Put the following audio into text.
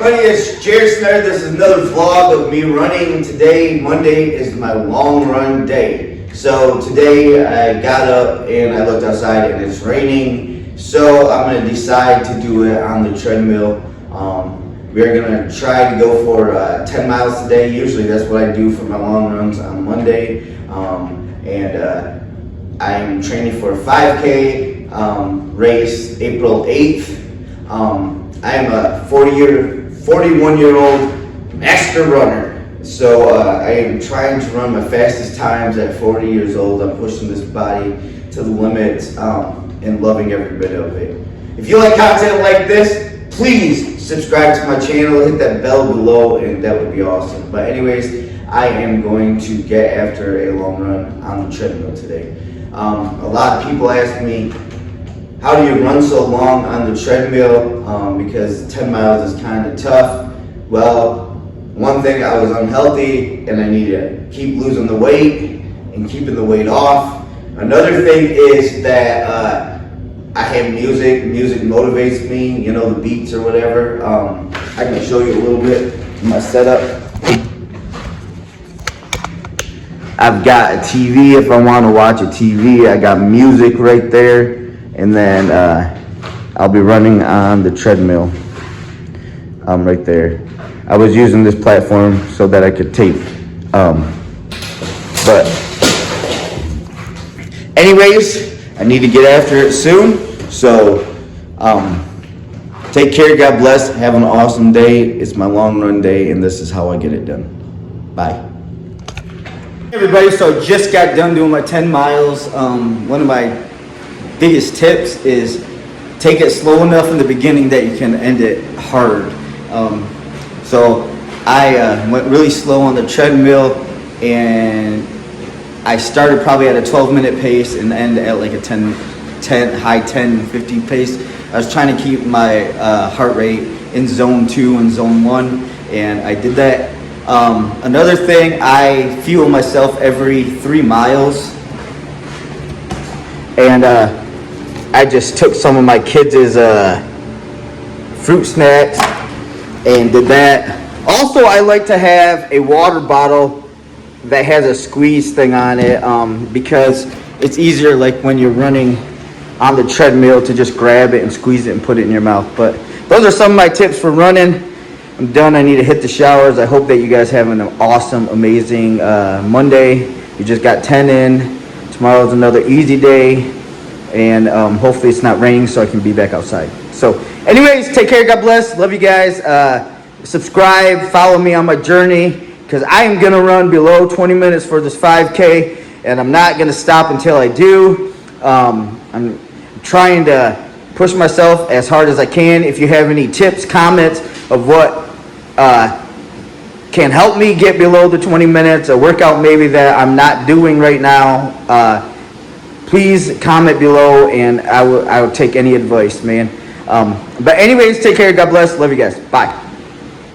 Honey, it's Jared Snyder. This is another vlog of me running. Today, Monday, is my long run day. So today I got up and I looked outside and it's raining. So I'm going to decide to do it on the treadmill. We're going to try to go for 10 miles today. Usually that's what I do for my long runs on Monday. I'm training for a 5K race April 8th. I am a 41-year-old master runner. So I am trying to run my fastest times at 40 years old. I'm pushing this body to the limit and loving every bit of it. If you like content like this, please subscribe to my channel, hit that bell below, and that would be awesome. But anyways, I am going to get after a long run on the treadmill today. A lot of people ask me, how do you run so long on the treadmill? Because 10 miles is kind of tough. Well, one thing, I was unhealthy and I need to keep losing the weight and keeping the weight off. Another thing is that I have music. Music motivates me, you know, the beats or whatever. I can show you a little bit of my setup. I've got a TV if I want to watch a TV. I got music right there. And then I'll be running on the treadmill right there. I was using this platform so that I could tape. But anyways, I need to get after it soon. So take care, God bless, have an awesome day. It's my long run day and this is how I get it done. Bye. Hey everybody, so I just got done doing my 10 miles. One of my biggest tips is take it slow enough in the beginning that you can end it hard. So I went really slow on the treadmill and I started probably at a 12-minute pace and ended at like a high 10, 15 pace. I was trying to keep my heart rate in zone 2 and zone 1, and I did that. Another thing, I fuel myself every 3 miles, and I just took some of my kids' fruit snacks and did that. Also, I like to have a water bottle that has a squeeze thing on it because it's easier, like when you're running on the treadmill, to just grab it and squeeze it and put it in your mouth. But those are some of my tips for running. I'm done. I need to hit the showers. I hope that you guys have an awesome, amazing Monday. You just got 10 in. Tomorrow's another easy day. And hopefully it's not raining so I can be back outside. So anyways, take care, God bless, love you guys. Subscribe, follow me on my journey, because I am gonna run below 20 minutes for this 5K, and I'm not gonna stop until I do. I'm trying to push myself as hard as I can. If you have any tips, comments of what can help me get below the 20 minutes, a workout maybe that I'm not doing right now, please comment below and I will take any advice, man. But anyways, take care, God bless, love you guys, bye.